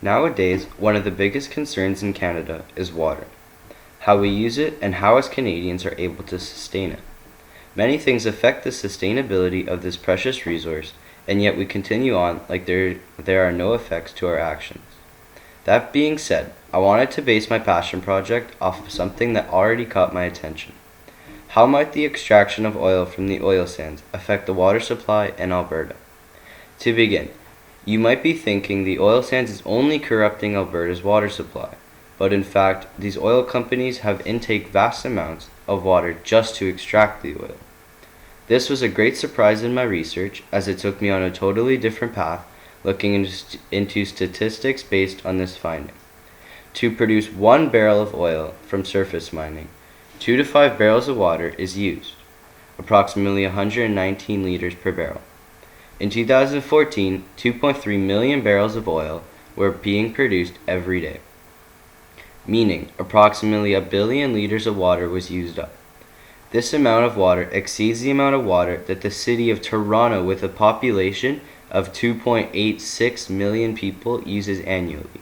Nowadays, one of the biggest concerns in Canada is water, how we use it, and how us Canadians are able to sustain it. Many things affect the sustainability of this precious resource, and yet we continue on like there are no effects to our actions. That being said, I wanted to base my passion project off of something that already caught my attention. How might the extraction of oil from the oil sands affect the water supply in Alberta? To begin, you might be thinking the oil sands is only corrupting Alberta's water supply, but in fact, these oil companies have intake vast amounts of water just to extract the oil. This was a great surprise in my research as it took me on a totally different path, looking into statistics based on this finding. To produce 1 barrel of oil from surface mining, 2 to 5 barrels of water is used, approximately 119 liters per barrel. In 2014, 2.3 million barrels of oil were being produced every day, meaning approximately a billion liters of water was used up. This amount of water exceeds the amount of water that the city of Toronto, with a population of 2.86 million people, uses annually.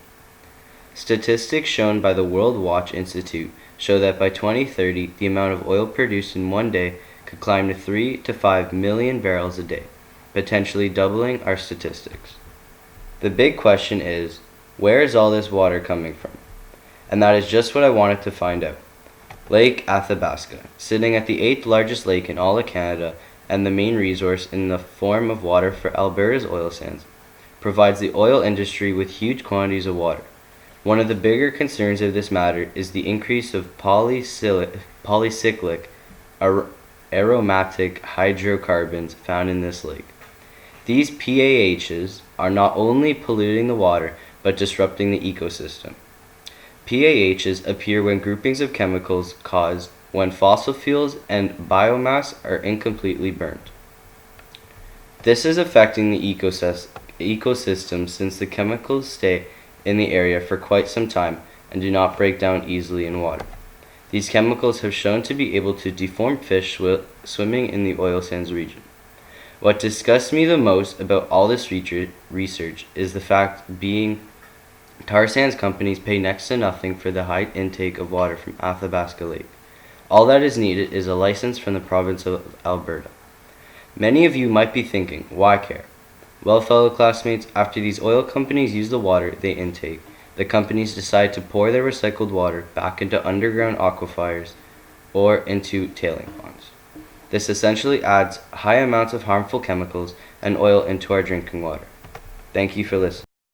Statistics shown by the World Watch Institute show that by 2030, the amount of oil produced in one day could climb to 3 to 5 million barrels a day, potentially doubling our statistics. The big question is, where is all this water coming from? And that is just what I wanted to find out. Lake Athabasca, sitting at the 8th largest lake in all of Canada and the main resource in the form of water for Alberta's oil sands, provides the oil industry with huge quantities of water. One of the bigger concerns of this matter is the increase of polycyclic aromatic hydrocarbons found in this lake. These PAHs are not only polluting the water, but disrupting the ecosystem. PAHs appear when groupings of chemicals caused when fossil fuels and biomass are incompletely burnt. This is affecting the ecosystem since the chemicals stay in the area for quite some time and do not break down easily in water. These chemicals have shown to be able to deform fish swimming in the oil sands region. What disgusts me the most about all this research is the fact being tar sands companies pay next to nothing for the high intake of water from Athabasca Lake. All that is needed is a license from the province of Alberta. Many of you might be thinking, why care? Well, fellow classmates, after these oil companies use the water they intake, the companies decide to pour their recycled water back into underground aquifers or into tailing ponds. This essentially adds high amounts of harmful chemicals and oil into our drinking water. Thank you for listening.